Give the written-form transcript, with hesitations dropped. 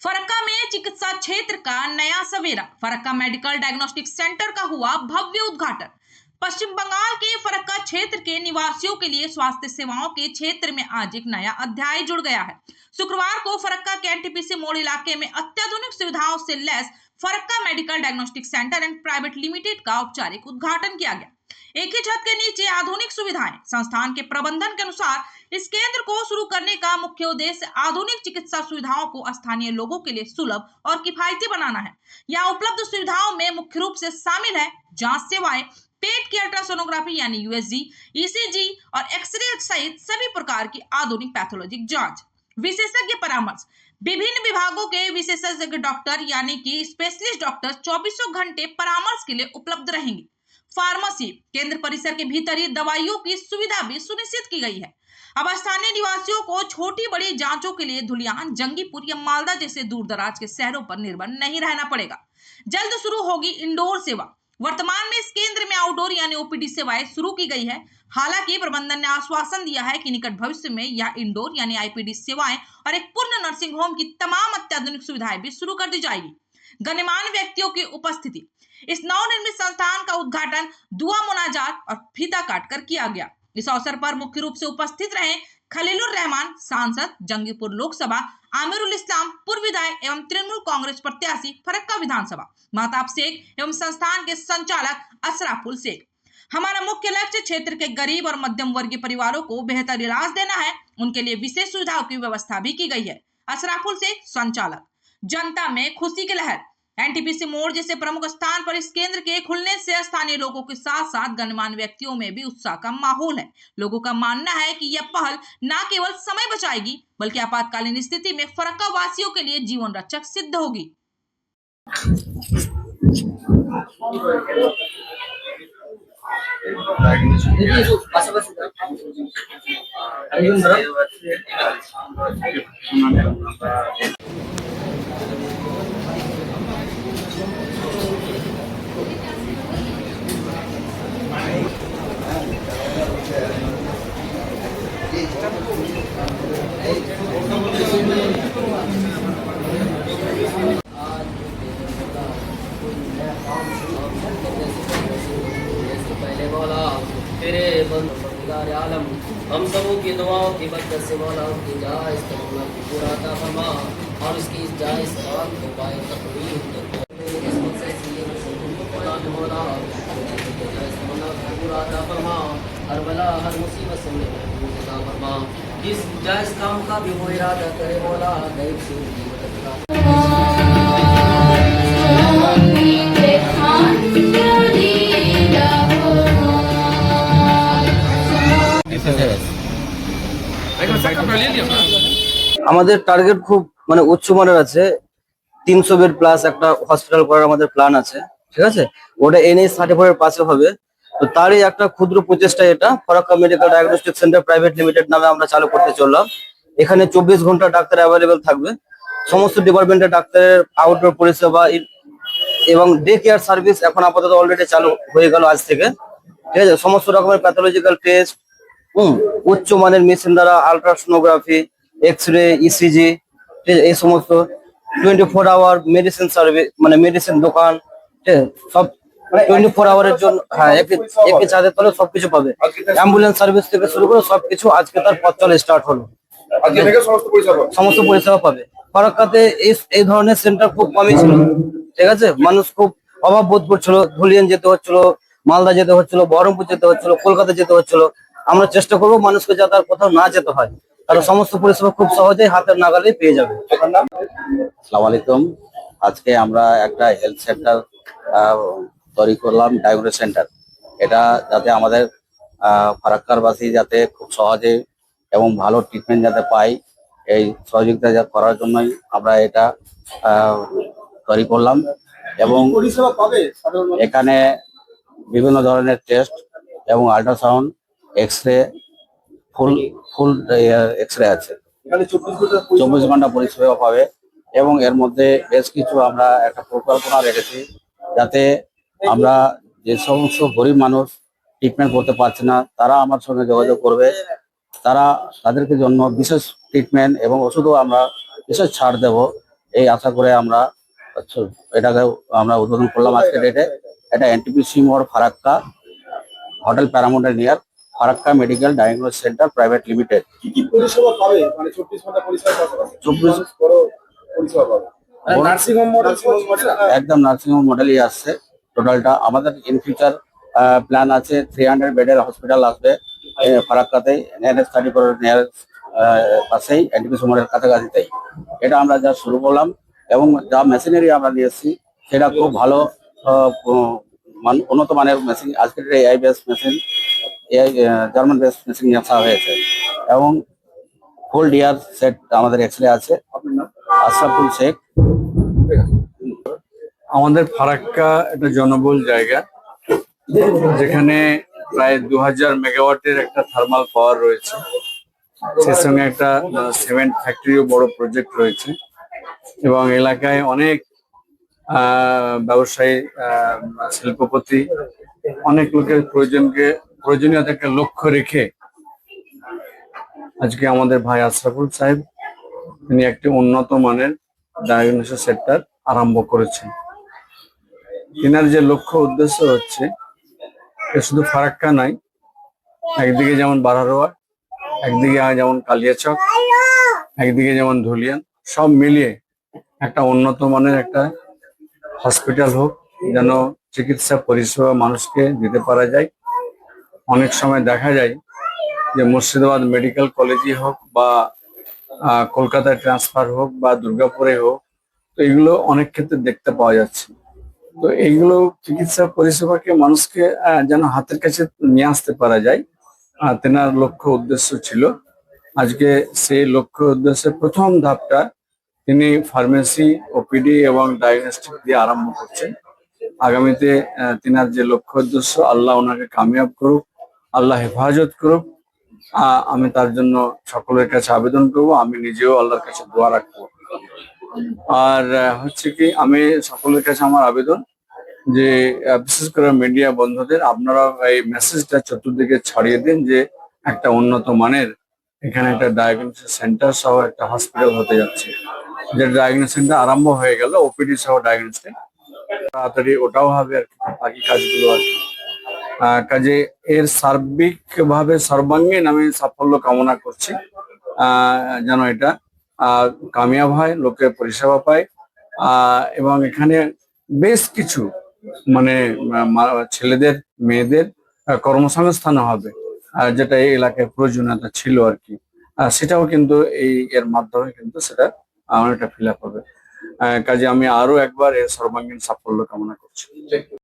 फरक्का में चिकित्सा क्षेत्र का नया सवेरा। फरक्का मेडिकल डायग्नोस्टिक सेंटर का हुआ भव्य उद्घाटन। पश्चिम बंगाल के फरक्का क्षेत्र के निवासियों के लिए स्वास्थ्य सेवाओं के क्षेत्र में आज एक नया अध्याय जुड़ गया है। शुक्रवार को फरक्का के एनटीपीसी मोड़ इलाके में अत्याधुनिक सुविधाओं से लैस Farakka medical diagnostic centre and private limited का औपचारिक उद्घाटन किया गया। एक ही छत के नीचे आधुनिक सुविधाएं। संस्थान के प्रबंधन के अनुसार इस केंद्र को शुरू करने का मुख्य उद्देश्य आधुनिक चिकित्सा सुविधाओं को स्थानीय लोगों के लिए सुलभ और किफायती बनाना है। यहाँ उपलब्ध सुविधाओं में मुख्य रूप से शामिल है जांच सेवाएं, पेट की अल्ट्रासोनोग्राफी यानी यूएसजी, ईसीजी और एक्सरे सहित सभी प्रकार की आधुनिक पैथोलॉजिक जांच, विशेषज्ञ परामर्श। विभिन्न विभागों के विशेषज्ञ डॉक्टर यानी कि स्पेशलिस्ट डॉक्टर 24 घंटे परामर्श के लिए उपलब्ध रहेंगे। फार्मेसी केंद्र परिसर के भीतर ही दवाइयों की सुविधा भी सुनिश्चित की गई है। अब स्थानीय निवासियों को छोटी बड़ी जांचों के लिए धुलियान, जंगीपुर या मालदा जैसे दूर दराज के शहरों पर निर्भर नहीं रहना पड़ेगा। जल्द शुरू होगी इंडोर सेवा। वर्तमान में इस केंद्र में आउटडोर यानी ओपीडी सेवाएं शुरू की गई है। हालांकि प्रबंधन ने आश्वासन दिया है कि निकट भविष्य में यह इंडोर यानी आईपीडी सेवाएं और एक पूर्ण नर्सिंग होम की तमाम अत्याधुनिक सुविधाएं भी शुरू कर दी जाएगी। गणमान्य व्यक्तियों की उपस्थिति। इस नवनिर्मित संस्थान का उद्घाटन दुआ मुनाजात और फीता काटकर किया गया। इस अवसर पर मुख्य रूप से उपस्थित रहे खलीलुर रहमान सांसद, जंगीपुर लोकसभा, आमिरुल इस्लाम पूर्व विधायक एवं तृणमूल कांग्रेस प्रत्याशी फरक्का विधानसभा, महताब शेख एवं संस्थान के संचालक अशराफुल शेख। हमारा मुख्य लक्ष्य क्षेत्र के गरीब और मध्यम वर्गीय परिवारों को बेहतर इलाज देना है। उनके लिए विशेष सुविधाओं की व्यवस्था भी की गई है। अशराफुल शेख संचालक। जनता में खुशी की लहर। एनटीपीसी मोड़ जैसे प्रमुख स्थान पर इस केंद्र के खुलने से स्थानीय लोगों के साथ साथ गणमान्य व्यक्तियों में भी उत्साह का माहौल है। लोगों का मानना है कि यह पहल न केवल समय बचाएगी बल्कि आपातकालीन स्थिति में फरक्का वासियों के लिए जीवन रक्षक सिद्ध होगी। तेरे बंदगार आलम हम सबों की दुआओं की बरकत से मौला उनकी जायज़ तमन्ना की पूरा अता फरमा और उसकी इस जायज़ काम को पाए तकमील मौला पूरा अता फरमा। हर बला हर मुसीबत से महफूज अता फरमा। इस जायज़ काम का भी वो इरादा करे मौला गैब से उनकी मदद करा। আমাদের টার্গেট খুব উচ্চ মানের আছে। 300 বেড প্লাস একটা হসপিটাল করার আমাদের প্ল্যান আছে, ঠিক আছে। ওটা এনএইচ সার্টিফাইড পাশে হবে। তো তারই একটা ক্ষুদ্র প্রচেষ্টা এটা Farakka medical diagnostic centre private limited নামে আমরা চালু করতে চললাম। এখানে 24 ঘন্টা ডাক্তার অ্যাভেলেবেল থাকবে। সমস্ত ডিপার্টমেন্টের ডাক্তারের আউটডোর পরিষেবা এবং ডে কেয়ার সার্ভিস এখন আপাতত অলরেডি চালু হয়ে গেল আজ থেকে, ঠিক আছে। সমস্ত রকমের প্যাথোলজিক্যাল টেস্ট, উচ্চ মানের মেশিন দ্বারা আল্ট্রাসোনোগ্রাফি, এক্সরে, ইসিজি, এই সমস্ত 24 আওয়ার মেডিসিন সার্ভিস, মেডিসিন দোকান, ঠিক আছে, সব 24 আওয়ারের জন্য। হ্যাঁ, একই চাঁদের তলে সবকিছু পাবে। অ্যাম্বুলেন্স সার্ভিস থেকে শুরু করে সবকিছু আজকে তার পথ চলা স্টার্ট হলো। সমস্ত পরিষেবা পাবে। ফরাক্কাতে এই ধরনের সেন্টার খুব কমই ছিল, ঠিক আছে। মানুষ খুব অভাব বোধ করছিল। ধুলিয়ান যেতে হচ্ছিল, মালদা যেতে হচ্ছিল, বহরমপুর যেতে হচ্ছিল, কলকাতা যেতে হচ্ছিল। আমরা চেষ্টা করবো মানুষকে যাতে আর কোথাও না যেতে হয়, তারা সমস্ত পরিষেবা খুব সহজেই হাতের নাগালে পেয়ে যাবে। আসসালামু আলাইকুম। আজকে আমরা একটা হেলথ সেন্টার তৈরি করলাম, ডায়াগনস্টিক সেন্টার। এটা যাতে আমাদের ফারাক্কারবাসী যাতে খুব সহজে এবং ভালো ট্রিটমেন্ট যাতে পাই, এই সহযোগিতা করার জন্যই আমরা এটা তৈরি করলাম। এবং এখানে বিভিন্ন ধরনের টেস্ট এবং আল্ট্রাসাউন্ড, এক্সরে, ফুল এক্সরে আছে। 24 ঘন্টা পরিষেবা পাবে। এবং এর মধ্যে বেশ কিছু আমরা একটা পরিকল্পনা রেখেছি যাতে আমরা যে সমস্ত গরিব মানুষ ট্রিটমেন্ট করতে পারছে না তারা আমার সঙ্গে যোগাযোগ করবে। তাদেরকে জন্য বিশেষ ট্রিটমেন্ট এবং ওষুধও আমরা বিশেষ ছাড় দেব। এই আশা করে আমরা এটাকে আমরা উদ্বোধন করলাম আজকে ডেটে। এটা এনটিপিসি মোড়, ফারাক্কা, হোটেল প্যারামাউন্টের near, Farakka medical diagnostic centre private limited. কি কি পরিষেবা পাবে, মানে 24 ঘন্টা পরিষেবা পাবে? 24 বড় পরিষেবা পাবে, নার্সিং হোম মডেল, একদম নার্সিং হোম মডেলই আসছে টোটালটা। আমাদের ইন ফিউচার প্ল্যান আছে 300 বেডের হসপিটাল আসবে ফারাক্কাতে, NH34 নিয়ার পাশেই, এনটিপিসি মোড়ের কাছাকাছিতেই। এটা আমরা যা শুরু করলাম এবং যা মেশিনারি আমরা নিয়ে এসেছি সেটা খুব ভালো উন্নত মানের মেশিন। আজকের AI base machine, AI German base machine নিয়ে আসা হয়েছে এবং ফুল ডিআর সেট আমাদের এক্সরে আছে। আশরাফুল শেখ। আমাদের ফারাক্কা একটা জনবহুল জায়গা, যেখানে প্রায় 2000 মেগাওয়াটের একটা থার্মাল পাওয়ার রয়েছে। সেই সঙ্গে একটা সিমেন্ট ফ্যাক্টরিও বড় প্রজেক্ট রয়েছে এবং এলাকায় অনেক ব্যবসায়ী, শিল্পপতি, অনেক লোকের প্রয়োজনীয়তাকে লক্ষ্য রেখে আজকে আমাদের ভাই আশরাফুল সাহেব তিনি একটি উন্নত মানের ডায়াগনোসিস সেন্টার আরম্ভ করেছেন। তিনার যে লক্ষ্য উদ্দেশ্য হচ্ছে, শুধু ফারাক্কা নাই, একদিকে যেমন বারহারোয়া, একদিকে যেমন কালিয়াচক, একদিকে যেমন ধুলিয়ান, সব মিলিয়ে একটা উন্নত মানের একটা হসপিটাল হোক, যেন চিকিৎসা পরিষেবা মানুষকে দিতে পারা যায়। অনেক সময় দেখা যায় যে মুর্শিদাবাদ মেডিকেল কলেজই হোক বা কলকাতায় ট্রান্সফার হোক বা দুর্গাপুরে হোক, তো এগুলো অনেক ক্ষেত্রে দেখতে পাওয়া যাচ্ছে। তো এইগুলো চিকিৎসা পরিষেবাকে মানুষকে যেন হাতের কাছে নিয়ে আসতে পারা যায়, তেনার লক্ষ্য উদ্দেশ্য ছিল। আজকে সেই লক্ষ্য উদ্দেশ্যে প্রথম ধাপটা তিনি ফার্মেসি, ওপিডি এবং ডায়াগনস্টিক দিয়ে আরম্ভ করছেন। আগামীতে তিনার যে লক্ষ্য উদ্দেশ্য, আল্লাহ ওনাকে কামিয়াব করুক, আল্লাহ হেফাজত করুক। আমি তার জন্য সকলের কাছে আবেদন করব, আমি নিজেও আল্লাহর কাছে দোয়া রাখবো। আর হচ্ছে কি, আমি সকলের কাছে আমার আবেদন যে বিশেষ করে মিডিয়া বন্ধুদের, আপনারা এই মেসেজটা চতুর্দিকে ছড়িয়ে দিন যে একটা উন্নত মানের এখানে একটা ডায়াগনোসিস সেন্টার সহ একটা হসপিটাল হতে যাচ্ছে। যে ডায়াগনোসিস সেন্টার আরম্ভ হয়ে গেল, ওপিডি সহ ডায়াগনোসিস, তাড়াতাড়ি ওটাও হবে আর কি, বাকি কাজগুলো আর কি। কাজে এর সার্বিকভাবে সর্বাঙ্গীন আমি সাফল্য কামনা করছি, যেন এটা কামিয়াব হয়, লোকে পরিষেবা পায় এবং এখানে বেশ কিছু মানে ছেলেদের মেয়েদের কর্মসংস্থান হবে, যেটা এই এলাকায় প্রয়োজনীয়তা ছিল আর কি। সেটাও কিন্তু এর মাধ্যমে কিন্তু সেটা অনেকটা ফিল আপ হবে। কাজে আমি আরো একবার এর সর্বাঙ্গীন সাফল্য কামনা করছি।